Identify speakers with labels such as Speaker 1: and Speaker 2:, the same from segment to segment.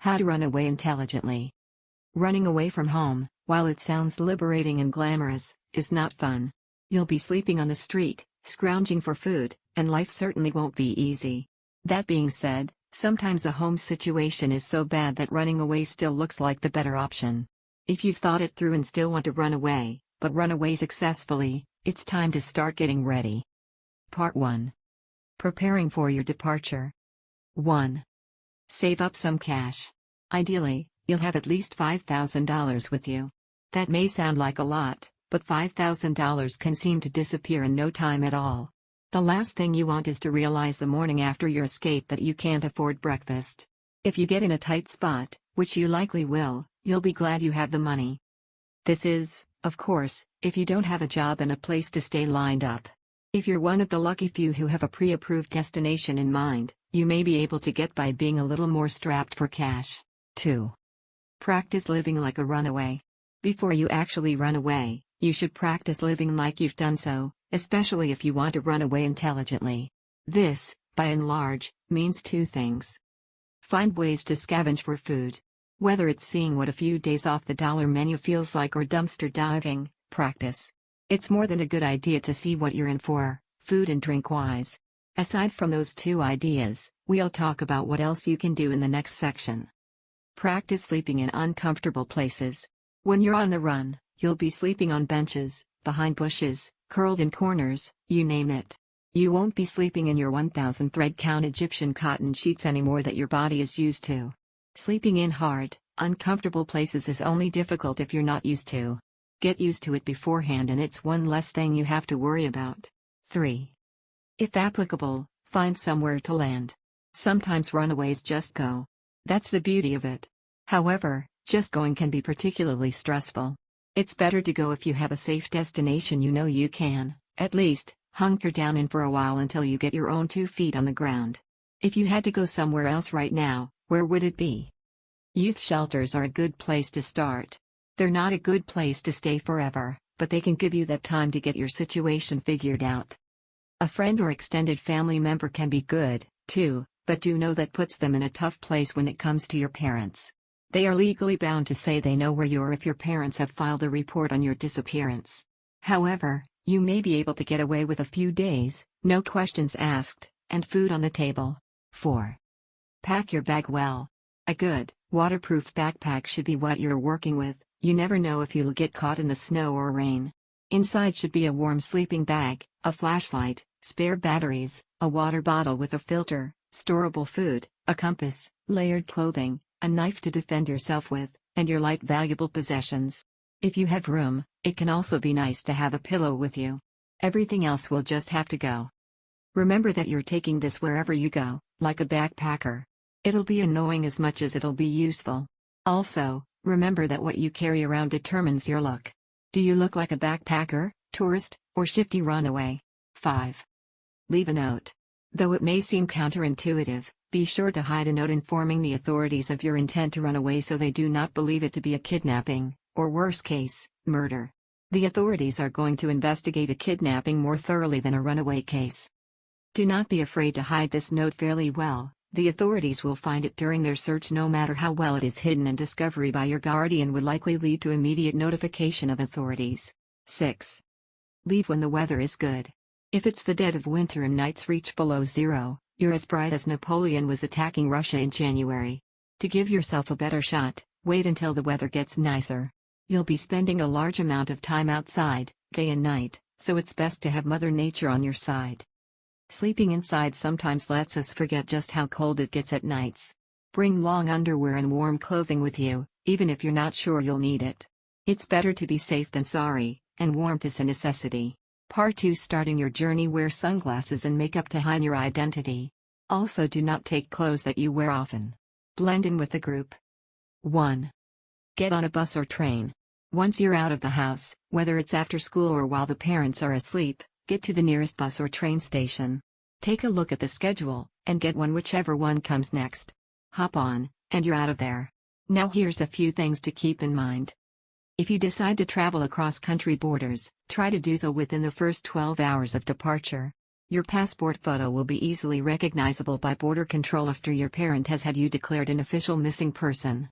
Speaker 1: How to run away intelligently. Running away from home, while it sounds liberating and glamorous, is not fun. You'll be sleeping on the street, scrounging for food, and life certainly won't be easy. That being said, sometimes a home situation is so bad that running away still looks like the better option. If you've thought it through and still want to run away, but run away successfully, it's time to start getting ready. Part 1. Preparing for your departure. 1. Save up some cash. Ideally, you'll have at least $5,000 with you. That may sound like a lot, but $5,000 can seem to disappear in no time at all. The last thing you want is to realize the morning after your escape that you can't afford breakfast. If you get in a tight spot, which you likely will, you'll be glad you have the money. This is, of course, if you don't have a job and a place to stay lined up. If you're one of the lucky few who have a pre-approved destination in mind, you may be able to get by being a little more strapped for cash. 2. Practice living like a runaway. Before you actually run away, you should practice living like you've done so, especially if you want to run away intelligently. This, by and large, means two things. Find ways to scavenge for food. Whether it's seeing what a few days off the dollar menu feels like or dumpster diving, practice. It's more than a good idea to see what you're in for, food and drink-wise. Aside from those two ideas, we'll talk about what else you can do in the next section. Practice sleeping in uncomfortable places. When you're on the run, you'll be sleeping on benches, behind bushes, curled in corners, you name it. You won't be sleeping in your 1,000 thread count Egyptian cotton sheets anymore that your body is used to. Sleeping in hard, uncomfortable places is only difficult if you're not used to. Get used to it beforehand and it's one less thing you have to worry about. 3. If applicable, find somewhere to land. Sometimes runaways just go. That's the beauty of it. However, just going can be particularly stressful. It's better to go if you have a safe destination you know you can, at least, hunker down in for a while until you get your own 2 feet on the ground. If you had to go somewhere else right now, where would it be? Youth shelters are a good place to start. They're not a good place to stay forever, but they can give you that time to get your situation figured out. A friend or extended family member can be good, too, but do know that puts them in a tough place when it comes to your parents. They are legally bound to say they know where you are if your parents have filed a report on your disappearance. However, you may be able to get away with a few days, no questions asked, and food on the table. 4. Pack your bag well. A good, waterproof backpack should be what you're working with. You never know if you'll get caught in the snow or rain. Inside should be a warm sleeping bag, a flashlight, spare batteries, a water bottle with a filter, storable food, a compass, layered clothing, a knife to defend yourself with, and your light valuable possessions. If you have room, it can also be nice to have a pillow with you. Everything else will just have to go. Remember that you're taking this wherever you go, like a backpacker. It'll be annoying as much as it'll be useful. Also, remember that what you carry around determines your look. Do you look like a backpacker, tourist, or shifty runaway? 5. Leave a note. Though it may seem counterintuitive, be sure to hide a note informing the authorities of your intent to run away so they do not believe it to be a kidnapping, or worst case, murder. The authorities are going to investigate a kidnapping more thoroughly than a runaway case. Do not be afraid to hide this note fairly well. The authorities will find it during their search no matter how well it is hidden, and discovery by your guardian would likely lead to immediate notification of authorities. 6. Leave when the weather is good. If it's the dead of winter and nights reach below zero, you're as bright as Napoleon was attacking Russia in January. To give yourself a better shot, wait until the weather gets nicer. You'll be spending a large amount of time outside, day and night, so it's best to have Mother Nature on your side. Sleeping inside sometimes lets us forget just how cold it gets at nights. Bring long underwear and warm clothing with you, even if you're not sure you'll need it. It's better to be safe than sorry, and warmth is a necessity. Part 2. Starting your journey. Wear sunglasses and makeup to hide your identity. Also, do not take clothes that you wear often. Blend in with the group. 1. Get on a bus or train. Once you're out of the house, whether it's after school or while the parents are asleep, get to the nearest bus or train station. Take a look at the schedule, and get one whichever one comes next. Hop on, and you're out of there. Now here's a few things to keep in mind. If you decide to travel across country borders, try to do so within the first 12 hours of departure. Your passport photo will be easily recognizable by border control after your parent has had you declared an official missing person.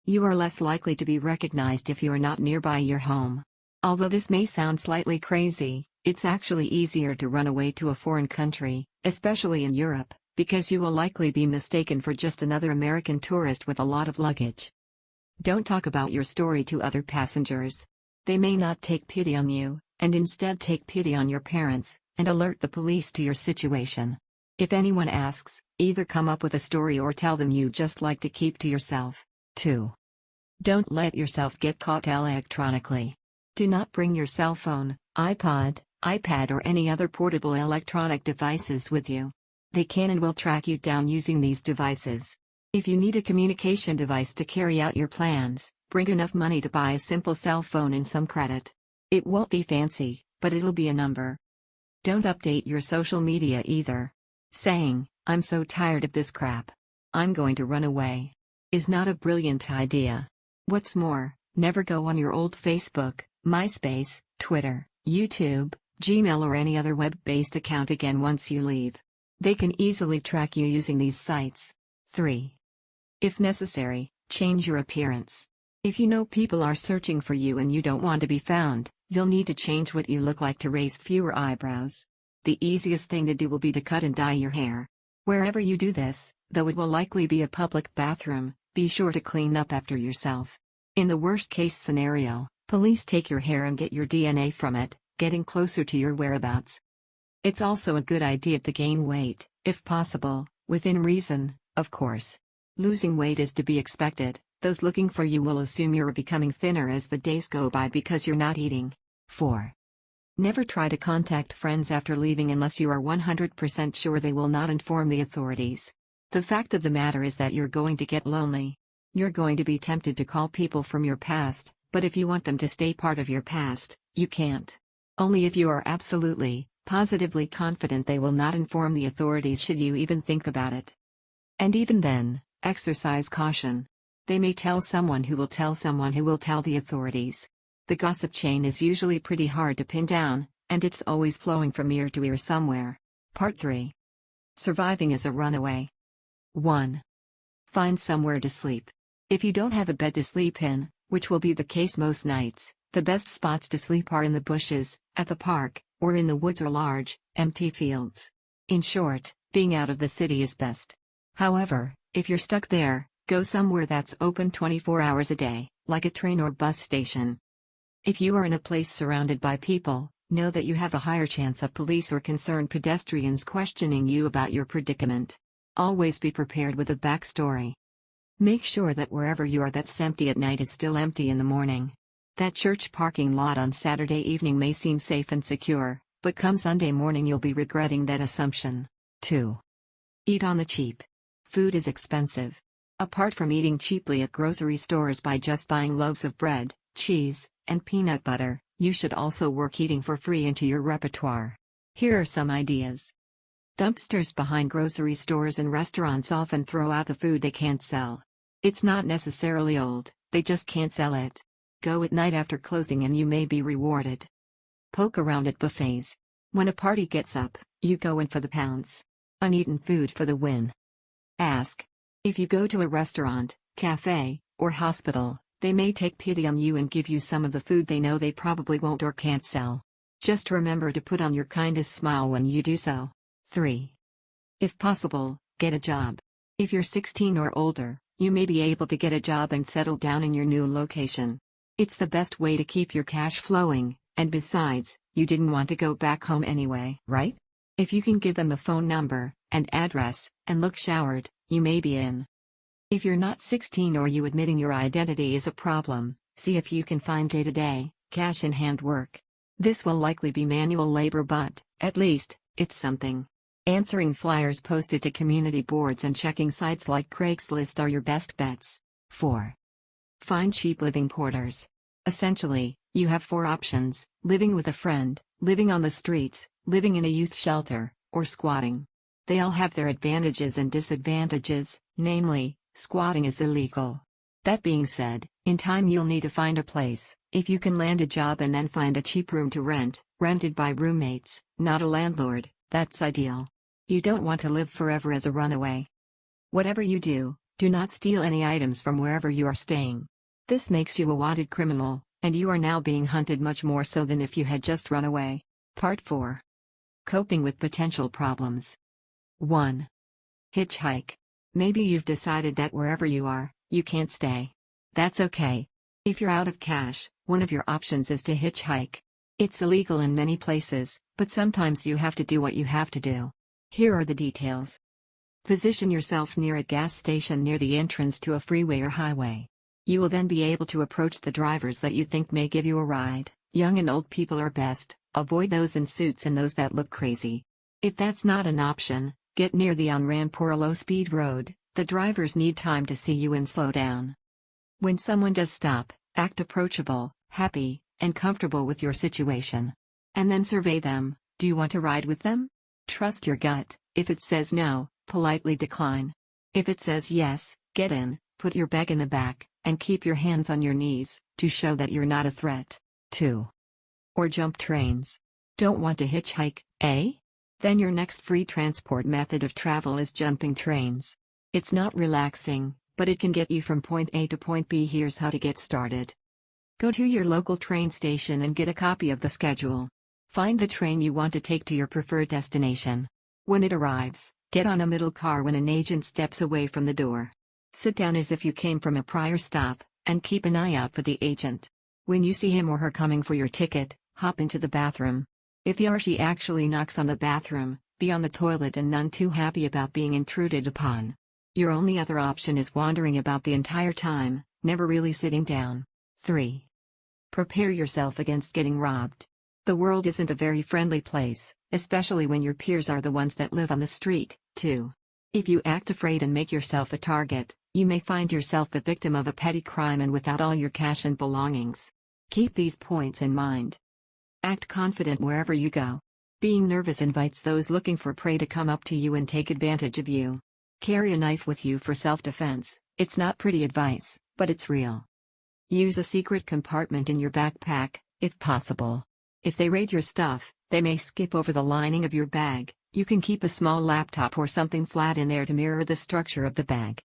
Speaker 1: You are less likely to be recognized if you are not nearby your home. Although this may sound slightly crazy, it's actually easier to run away to a foreign country, especially in Europe, because you will likely be mistaken for just another American tourist with a lot of luggage. Don't talk about your story to other passengers. They may not take pity on you, and instead take pity on your parents, and alert the police to your situation. If anyone asks, either come up with a story or tell them you just like to keep to yourself. 2. Don't let yourself get caught electronically. Do not bring your cell phone, iPod, iPad or any other portable electronic devices with you. They can and will track you down using these devices. If you need a communication device to carry out your plans, bring enough money to buy a simple cell phone and some credit. It won't be fancy, but it'll be a number. Don't update your social media either. Saying, "I'm so tired of this crap. I'm going to run away," is not a brilliant idea. What's more, never go on your old Facebook, MySpace, Twitter, YouTube, Gmail or any other web-based account again once you leave. They can easily track you using these sites. 3. If necessary, change your appearance. If you know people are searching for you and you don't want to be found, you'll need to change what you look like to raise fewer eyebrows. The easiest thing to do will be to cut and dye your hair. Wherever you do this, though it will likely be a public bathroom, be sure to clean up after yourself. In the worst-case scenario, police take your hair and get your DNA from it, getting closer to your whereabouts. It's also a good idea to gain weight, if possible, within reason, of course. Losing weight is to be expected. Those looking for you will assume you're becoming thinner as the days go by because you're not eating. 4. Never try to contact friends after leaving unless you are 100% sure they will not inform the authorities. The fact of the matter is that you're going to get lonely. You're going to be tempted to call people from your past, but if you want them to stay part of your past, you can't. Only if you are absolutely, positively confident they will not inform the authorities should you even think about it. And even then, exercise caution. They may tell someone who will tell someone who will tell the authorities. The gossip chain is usually pretty hard to pin down, and it's always flowing from ear to ear somewhere. Part 3. Surviving as a runaway. 1. Find somewhere to sleep. If you don't have a bed to sleep in, which will be the case most nights, the best spots to sleep are in the bushes, at the park, or in the woods or large, empty fields. In short, being out of the city is best. However, if you're stuck there, go somewhere that's open 24 hours a day, like a train or bus station. If you are in a place surrounded by people, know that you have a higher chance of police or concerned pedestrians questioning you about your predicament. Always be prepared with a backstory. Make sure that wherever you are that's empty at night is still empty in the morning. That church parking lot on Saturday evening may seem safe and secure, but come Sunday morning you'll be regretting that assumption. 2. Eat on the cheap. Food is expensive. Apart from eating cheaply at grocery stores by just buying loaves of bread, cheese, and peanut butter, you should also work eating for free into your repertoire. Here are some ideas. Dumpsters behind grocery stores and restaurants often throw out the food they can't sell. It's not necessarily old, they just can't sell it. Go at night after closing and you may be rewarded. Poke around at buffets. When a party gets up, you go in for the pounds. Uneaten food for the win. Ask. If you go to a restaurant, cafe, or hospital, they may take pity on you and give you some of the food they know they probably won't or can't sell. Just remember to put on your kindest smile when you do so. 3. If possible, get a job. If you're 16 or older, you may be able to get a job and settle down in your new location. It's the best way to keep your cash flowing, and besides, you didn't want to go back home anyway, right? If you can give them a phone number and address, and look showered, you may be in. If you're not 16 or you admitting your identity is a problem, see if you can find day-to-day, cash-in-hand work. This will likely be manual labor but, at least, it's something. Answering flyers posted to community boards and checking sites like Craigslist are your best bets. 4. Find cheap living quarters. Essentially, you have 4 options: living with a friend, living on the streets, living in a youth shelter, or squatting. They all have their advantages and disadvantages, namely, squatting is illegal. That being said, in time you'll need to find a place, if you can land a job and then find a cheap room to rent, rented by roommates, not a landlord, That's ideal. You don't want to live forever as a runaway. Whatever you do, do not steal any items from wherever you are staying. This makes you a wanted criminal, and you are now being hunted much more so than if you had just run away. Part 4. Coping with potential problems. 1. Hitchhike. Maybe you've decided that wherever you are, you can't stay. That's okay. If you're out of cash, one of your options is to hitchhike. It's illegal in many places, but sometimes you have to do what you have to do. Here are the details. Position yourself near a gas station near the entrance to a freeway or highway. You will then be able to approach the drivers that you think may give you a ride. Young and old people are best. Avoid those in suits and those that look crazy. If that's not an option, get near the on-ramp or a low-speed road. The drivers need time to see you and slow down. When someone does stop, act approachable, happy, and comfortable with your situation. And then survey them. Do you want to ride with them? Trust your gut. If it says no, politely decline. If it says yes, get in, put your bag in the back, and keep your hands on your knees, to show that you're not a threat. 2. Or jump trains. Don't want to hitchhike, eh? Then your next free transport method of travel is jumping trains. It's not relaxing, but it can get you from point A to point B. Here's how to get started. Go to your local train station and get a copy of the schedule. Find the train you want to take to your preferred destination. When it arrives, get on a middle car when an agent steps away from the door. Sit down as if you came from a prior stop, and keep an eye out for the agent. When you see him or her coming for your ticket, hop into the bathroom. If he or she actually knocks on the bathroom, be on the toilet and none too happy about being intruded upon. Your only other option is wandering about the entire time, never really sitting down. 3. Prepare yourself against getting robbed. The world isn't a very friendly place, especially when your peers are the ones that live on the street, too. If you act afraid and make yourself a target, you may find yourself the victim of a petty crime and without all your cash and belongings. Keep these points in mind. Act confident wherever you go. Being nervous invites those looking for prey to come up to you and take advantage of you. Carry a knife with you for self-defense. It's not pretty advice, but it's real. Use a secret compartment in your backpack, if possible. If they raid your stuff, they may skip over the lining of your bag. You can keep a small laptop or something flat in there to mirror the structure of the bag.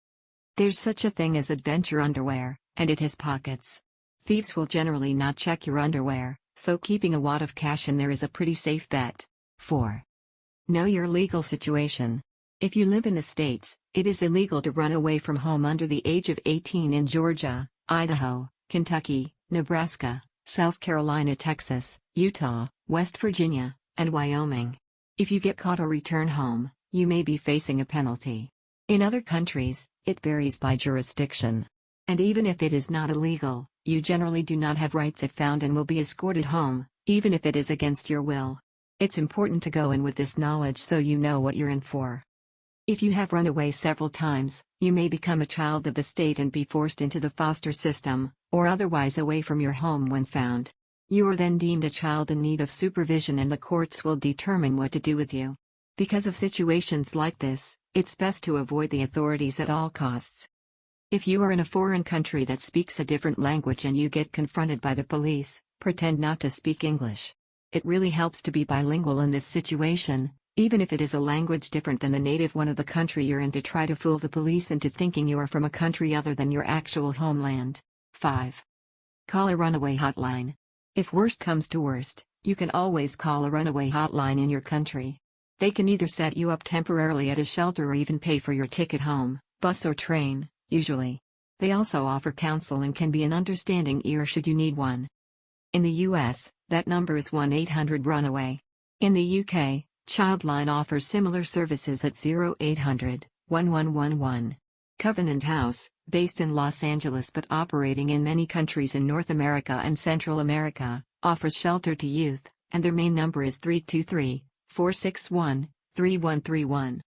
Speaker 1: There's such a thing as adventure underwear, and it has pockets. Thieves will generally not check your underwear, so keeping a wad of cash in there is a pretty safe bet. 4. Know your legal situation. If you live in the States, it is illegal to run away from home under the age of 18 in Georgia, Idaho, Kentucky, Nebraska, South Carolina, Texas, Utah, West Virginia, and Wyoming. If you get caught or return home, you may be facing a penalty. In other countries, it varies by jurisdiction. And even if it is not illegal, you generally do not have rights if found and will be escorted home, even if it is against your will. It's important to go in with this knowledge so you know what you're in for. If you have run away several times, you may become a child of the state and be forced into the foster system, or otherwise away from your home when found. You are then deemed a child in need of supervision and the courts will determine what to do with you. Because of situations like this, it's best to avoid the authorities at all costs. If you are in a foreign country that speaks a different language and you get confronted by the police, pretend not to speak English. It really helps to be bilingual in this situation, even if it is a language different than the native one of the country you're in, to try to fool the police into thinking you are from a country other than your actual homeland. 5. Call a runaway hotline. If worst comes to worst, you can always call a runaway hotline in your country. They can either set you up temporarily at a shelter or even pay for your ticket home, bus or train, usually. They also offer counsel and can be an understanding ear should you need one. In the US, that number is 1-800-RUNAWAY. In the UK, Childline offers similar services at 0800-1111. Covenant House, based in Los Angeles but operating in many countries in North America and Central America, offers shelter to youth, and their main number is 323-461-3131.